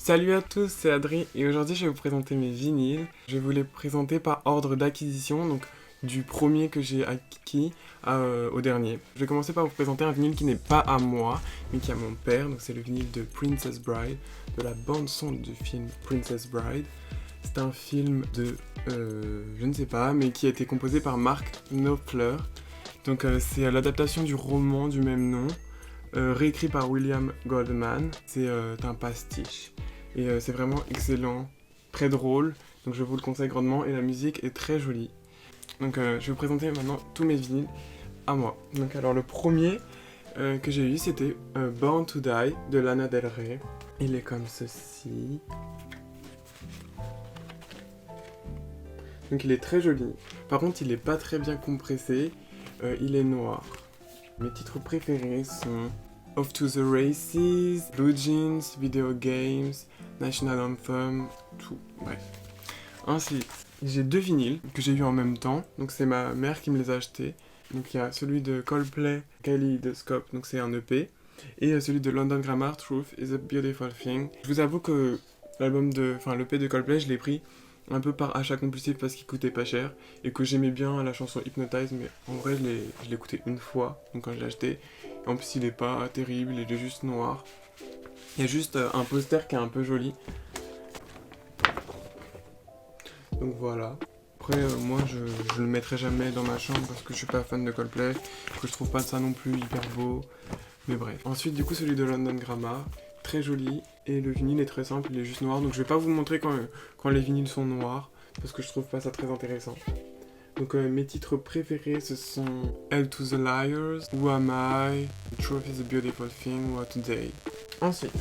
Salut à tous, c'est Adri et aujourd'hui je vais vous présenter mes vinyles. Je vais vous les présenter par ordre d'acquisition, donc du premier que j'ai acquis au dernier. Je vais commencer par vous présenter un vinyle qui n'est pas à moi, mais qui est à mon père. Donc c'est le vinyle de Princess Bride, de la bande son du film Princess Bride. C'est un film de, je ne sais pas, mais qui a été composé par Mark Knopfler. Donc c'est l'adaptation du roman du même nom, réécrit par William Goldman. C'est un pastiche. Et c'est vraiment excellent, très drôle, donc je vous le conseille grandement et la musique est très jolie. Donc je vais vous présenter maintenant tous mes vinyles à moi. Donc alors le premier que j'ai eu c'était Born to Die de Lana Del Rey. Il est comme ceci. Donc il est très joli. Par contre il est pas très bien compressé, il est noir. Mes titres préférés sont Off to the Races, Blue Jeans, Video Games, National Anthem, tout, bref. Ensuite, j'ai deux vinyles que j'ai eu en même temps, donc c'est ma mère qui me les a achetés. Donc il y a celui de Coldplay, Kaleidoscope, donc c'est un EP, et celui de London Grammar, Truth is a Beautiful Thing. Je vous avoue que l'EP de Coldplay, je l'ai pris un peu par achat compulsif parce qu'il coûtait pas cher et que j'aimais bien la chanson Hypnotize, mais en vrai je l'ai écouté une fois, donc quand je l'ai acheté. Et en plus il est pas terrible, il est juste noir. Il y a juste un poster qui est un peu joli. Donc voilà. Après moi je le mettrai jamais dans ma chambre parce que je suis pas fan de Coldplay, que je trouve pas ça non plus hyper beau. Mais bref. Ensuite du coup celui de London Grammar, très joli. Et le vinyle est très simple, il est juste noir. Donc je vais pas vous montrer quand les vinyles sont noirs, parce que je trouve pas ça très intéressant. Donc mes titres préférés ce sont Hell to the Liars, Who Am I, Truth is a Beautiful Thing, What Today. Ensuite,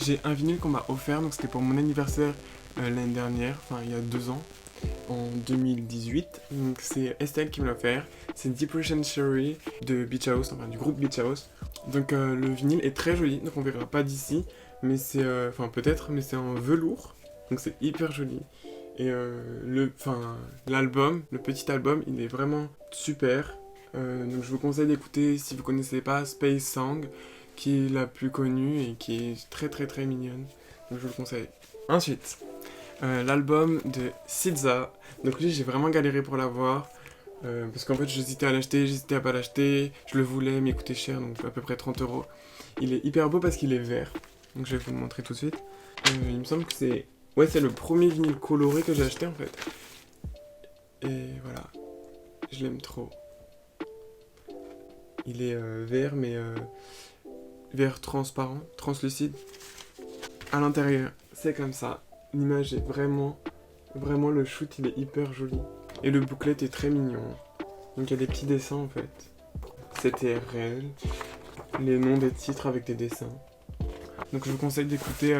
j'ai un vinyle qu'on m'a offert, donc c'était pour mon anniversaire l'année dernière, enfin il y a 2 ans, en 2018. Donc c'est Estelle qui me l'a offert. C'est Depression Theory de Beach House, enfin du groupe Beach House. Donc le vinyle est très joli, donc on verra pas d'ici, mais c'est, enfin peut-être, mais c'est en velours, donc c'est hyper joli. Et l'album, le petit album, il est vraiment super. Donc je vous conseille d'écouter, si vous connaissez pas, Space Song, qui est la plus connue et qui est très très très mignonne. Donc je vous le conseille. Ensuite, l'album de SZA. Donc lui, j'ai vraiment galéré pour l'avoir. Parce qu'en fait, j'hésitais à l'acheter, j'hésitais à pas l'acheter. Je le voulais, mais il coûtait cher, donc à peu près 30€. Il est hyper beau parce qu'il est vert. Donc je vais vous le montrer tout de suite. Il me semble que c'est... Ouais, c'est le premier vinyle coloré que j'ai acheté en fait. Et voilà. Je l'aime trop. Il est vert, mais vert transparent, translucide. À l'intérieur, c'est comme ça. L'image est vraiment le shoot, il est hyper joli. Et le booklet est très mignon. Donc il y a des petits dessins en fait. C'était réel. Les noms des titres avec des dessins. Donc je vous conseille d'écouter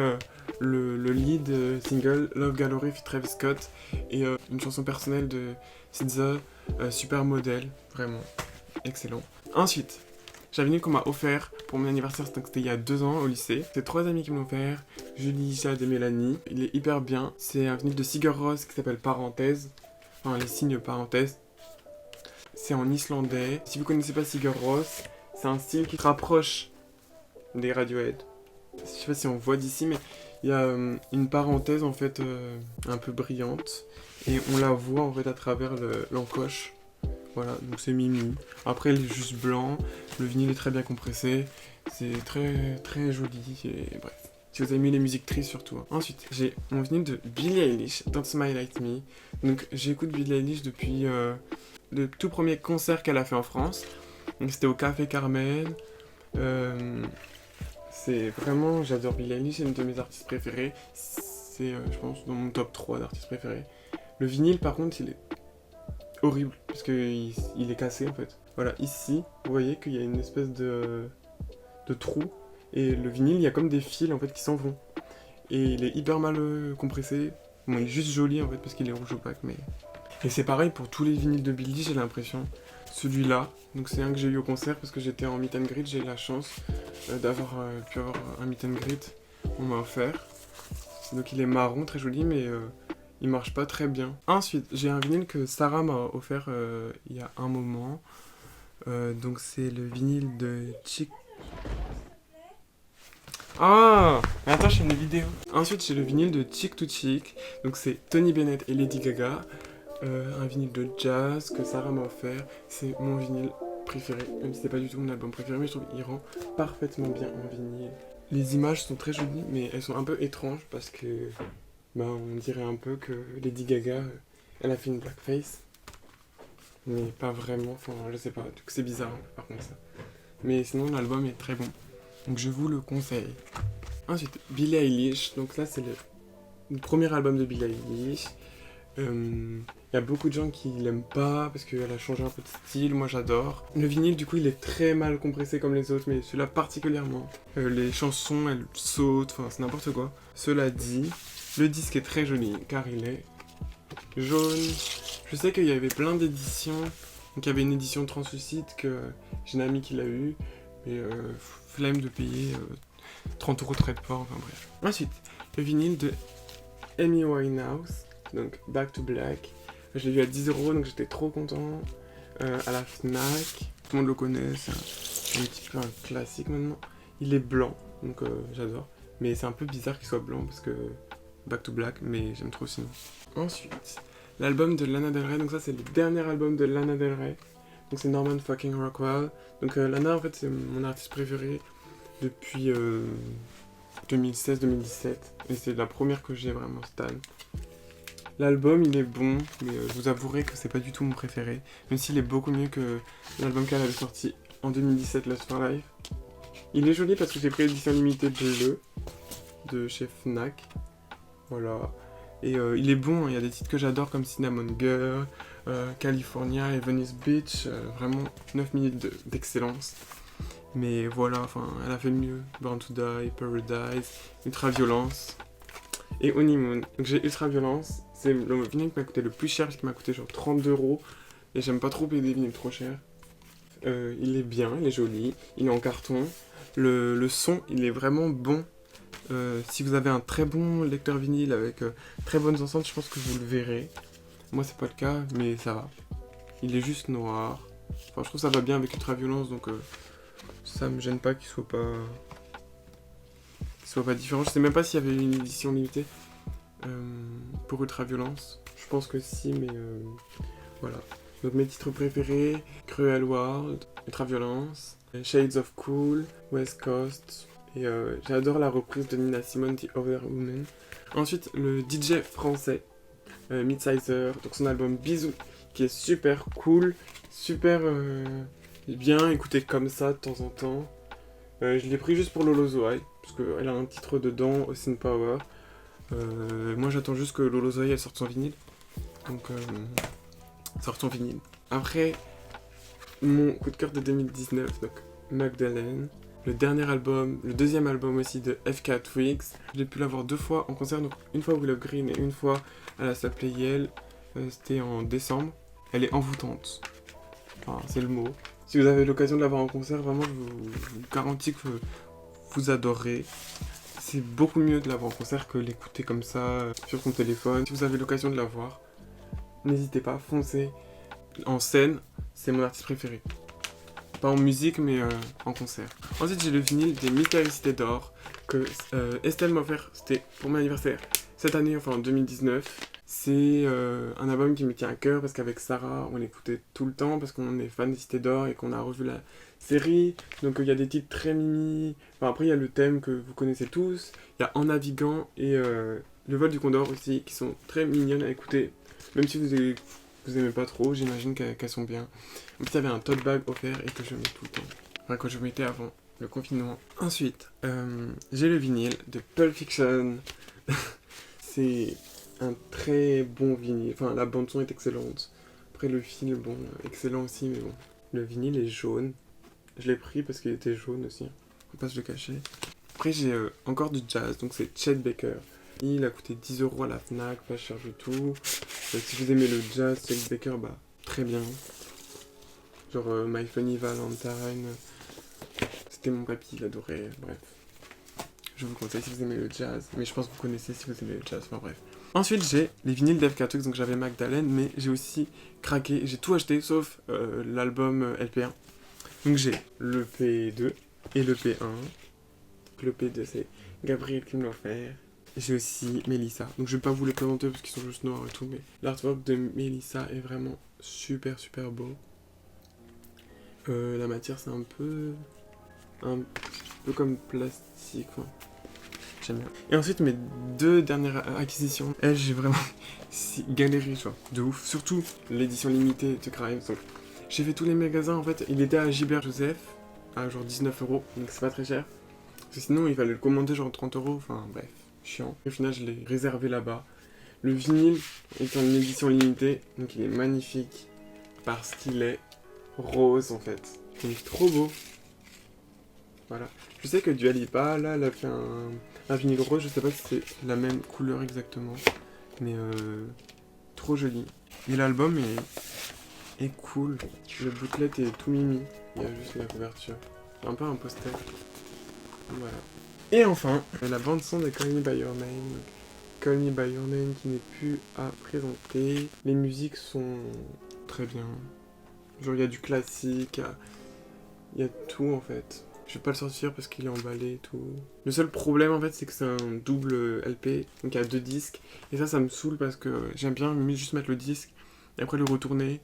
le lead single Love Gallery feat Travis Scott et une chanson personnelle de SZA, super modèle, vraiment excellent. Ensuite, j'ai un vinyle qu'on m'a offert pour mon anniversaire, c'était il y a 2 ans au lycée. C'est 3 amis qui me l'ont offert, Julie, Jade et Mélanie. Il est hyper bien. C'est un vinyle de Sigur Rós qui s'appelle Parenthèse, enfin les signes parenthèses. C'est en islandais. Si vous connaissez pas Sigur Rós, c'est un style qui se rapproche des Radiohead. Je sais pas si on voit d'ici, mais il y a une parenthèse en fait un peu brillante et on la voit en fait à travers l'encoche. Voilà, donc c'est mimi. Après il est juste blanc, le vinyle est très bien compressé, c'est très très joli et bref. Si vous aimez les musiques tristes surtout. Ensuite, j'ai mon vinyle de Billie Eilish, Don't Smile Like Me. Donc j'écoute Billie Eilish depuis le tout premier concert qu'elle a fait en France. Donc c'était au Café Carmen. C'est vraiment, j'adore Billie Eilish, c'est une de mes artistes préférées. C'est, je pense, dans mon top 3 d'artistes préférés. Le vinyle, par contre, il est horrible, parce qu'il est cassé, en fait. Voilà, ici, vous voyez qu'il y a une espèce de trou, et le vinyle, il y a comme des fils, en fait, qui s'en vont. Et il est hyper mal compressé. Bon, il est juste joli, en fait, parce qu'il est rouge opaque, mais... Et c'est pareil pour tous les vinyles de Billie, j'ai l'impression. Celui-là, donc c'est un que j'ai eu au concert parce que j'étais en meet and greet, j'ai eu la chance d'avoir pu avoir un meet and greet, on m'a offert. Donc il est marron, très joli, mais il marche pas très bien. Ensuite, j'ai un vinyle que Sarah m'a offert il y a un moment. Donc c'est le vinyle de Ah, mais attends, je fais une vidéo. Ensuite, j'ai le vinyle de Chick to Chick. Donc, c'est Tony Bennett et Lady Gaga. Un vinyle de jazz que Sarah m'a offert. C'est mon vinyle préféré. Même si c'est pas du tout mon album préféré, mais je trouve qu'il rend parfaitement bien en vinyle. Les images sont très jolies, mais elles sont un peu étranges parce que bah, on dirait un peu que Lady Gaga, elle a fait une blackface. Mais pas vraiment, enfin je sais pas, c'est bizarre par contre ça. Mais sinon l'album est très bon, donc je vous le conseille. Ensuite, Billie Eilish, donc là c'est le premier album de Billie Eilish. Il y a beaucoup de gens qui l'aiment pas parce qu'elle a changé un peu de style, moi j'adore. Le vinyle du coup il est très mal compressé comme les autres, mais celui-là particulièrement. Les chansons elles sautent, enfin c'est n'importe quoi. Cela dit, le disque est très joli car il est jaune. Je sais qu'il y avait plein d'éditions. Donc il y avait une édition translucide que j'ai une amie qui l'a eu. Mais flemme de payer 30 € de frais de port, enfin bref. Ensuite, le vinyle de Amy Winehouse, donc Back to Black. Je l'ai vu à 10 € donc j'étais trop content. À la Fnac, tout le monde le connaît, c'est un petit peu un classique maintenant. Il est blanc, donc j'adore. Mais c'est un peu bizarre qu'il soit blanc parce que Back to Black, mais j'aime trop sinon. Ensuite, l'album de Lana Del Rey, donc ça c'est le dernier album de Lana Del Rey. Donc c'est Norman fucking Rockwell. Donc Lana en fait c'est mon artiste préféré depuis 2016-2017. Et c'est la première que j'ai vraiment stan. L'album il est bon, mais je vous avouerai que c'est pas du tout mon préféré. Même s'il est beaucoup mieux que l'album qu'elle avait sorti en 2017, Lost for Life. Il est joli parce que j'ai pris l'édition limitée bleue de chez Fnac. Voilà. Et il est bon, il y a des titres que j'adore comme Cinnamon Girl, California et Venice Beach, vraiment 9 minutes d'excellence. Mais voilà, enfin, elle a fait mieux. Born to Die, Paradise, Ultra Violence et Honeymoon. Donc j'ai Ultra Violence, c'est le vinyle qui m'a coûté le plus cher parce qu'il m'a coûté genre 30 € et j'aime pas trop payer des vinyles trop chers. Il est bien, il est joli, il est en carton. Le son, il est vraiment bon. Si vous avez un très bon lecteur vinyle avec très bonnes enceintes, je pense que vous le verrez. Moi, c'est pas le cas, mais ça va. Il est juste noir. Enfin, je trouve que ça va bien avec Ultraviolence, donc ça me gêne pas qu'il soit pas différent. Je sais même pas s'il y avait une édition limitée pour Ultraviolence. Je pense que si, mais voilà. Donc mes titres préférés, Cruel World, Ultraviolence, Shades of Cool, West Coast. Et j'adore la reprise de Nina Simone, The Other Woman. Ensuite, le DJ français, Midsizer, donc son album Bisous, qui est super cool, super bien écouté comme ça de temps en temps. Je l'ai pris juste pour Lolo Zoé, parce qu'elle a un titre dedans, Austin Power. Moi j'attends juste que Lolo Zoé elle sorte son vinyle. Donc, sorte son vinyle. Après, mon coup de cœur de 2019, donc Magdalene. Le dernier album, le deuxième album aussi de FK Twigs. J'ai pu l'avoir 2 fois en concert, donc une fois au Willow Green et une fois à la Salle Playel. C'était en décembre. Elle est envoûtante. Enfin, c'est le mot. Si vous avez l'occasion de la voir en concert, vraiment, je vous garantis que vous adorerez. C'est beaucoup mieux de la voir en concert que l'écouter comme ça sur son téléphone. Si vous avez l'occasion de la voir, n'hésitez pas, foncez. En scène, c'est mon artiste préféré. Pas en musique, mais en concert. Ensuite, j'ai le vinyle des Mystérieuses Cités d'Or que Estelle m'a offert. C'était pour mon anniversaire cette année, enfin en 2019. C'est un album qui me tient à cœur parce qu'avec Sarah, on l'écoutait tout le temps parce qu'on est fan des Cités d'Or et qu'on a revu la série. Donc il y a des titres très mimi. Enfin, après, il y a le thème que vous connaissez tous. Il y a En Naviguant et Le Vol du Condor aussi qui sont très mignonnes à écouter. Même si vous aimez pas trop, j'imagine qu'elles sont bien. En plus, il y avait un tote bag offert et que je mets tout le temps. Enfin, que je mettais avant le confinement. Ensuite, j'ai le vinyle de Pulp Fiction. C'est un très bon vinyle. Enfin, la bande-son est excellente. Après, le film, bon, excellent aussi, mais bon. Le vinyle est jaune. Je l'ai pris parce qu'il était jaune aussi. Faut pas se le cacher. Après, j'ai encore du jazz. Donc, c'est Chet Baker. Il a coûté 10 € à la Fnac, pas cher du tout. Si vous aimez le jazz, Chet Baker, bah, très bien. Genre My Funny Valentine. C'était mon papy, il adorait. Bref. Je vous conseille si vous aimez le jazz. Mais je pense que vous connaissez si vous aimez le jazz. Enfin bref. Ensuite, j'ai les vinyles d'FK Twigs. Donc j'avais Magdalene, mais j'ai aussi craqué. J'ai tout acheté sauf l'album LP1. Donc j'ai le P2 et le P1. encyclopé de c'est Gabriel qui me l'a offert. J'ai aussi Mélissa. Donc je vais pas vous les présenter parce qu'ils sont juste noirs et tout, mais l'artwork de Mélissa est vraiment super beau. La matière c'est un peu comme plastique. Enfin, j'aime bien. Et ensuite mes 2 dernières acquisitions. Elles j'ai vraiment galéré, genre, de ouf. Surtout l'édition limitée de Grimes. Donc j'ai fait tous les magasins en fait. Il était à Gilbert Joseph à genre 19 €, donc c'est pas très cher. Parce que sinon il fallait le commander genre 30 €. Enfin bref, chiant. Au final je l'ai réservé là-bas. Le vinyle est en édition limitée, donc il est magnifique parce qu'il est rose en fait. Il est trop beau. Voilà. Je sais que Dua Lipa, là, elle a fait un vinyle rose, je sais pas si c'est la même couleur exactement, mais trop joli. Et l'album est cool. Le booklet est tout mimi, il y a juste la couverture. C'est un peu un poster. Voilà. Et enfin, la bande son de Call Me By Your Name. Call Me By Your Name qui n'est plus à présenter. Les musiques sont très bien. Genre il y a du classique, il y a tout en fait. Je vais pas le sortir parce qu'il est emballé et tout. Le seul problème en fait c'est que c'est un double LP, donc il y a 2 disques. Et ça me saoule parce que j'aime bien juste mettre le disque et après le retourner.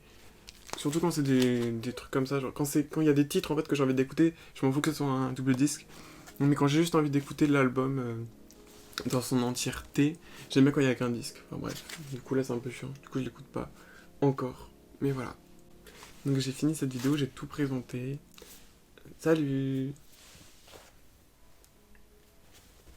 Surtout quand c'est des trucs comme ça, genre quand il y a des titres en fait que j'ai envie d'écouter, je m'en fous que ce soit un double disque. Non, mais quand j'ai juste envie d'écouter l'album dans son entièreté, j'aime bien quand il y a qu'un disque. Enfin bref, du coup là c'est un peu chiant, du coup je l'écoute pas encore. Mais voilà. Donc j'ai fini cette vidéo, j'ai tout présenté. Salut!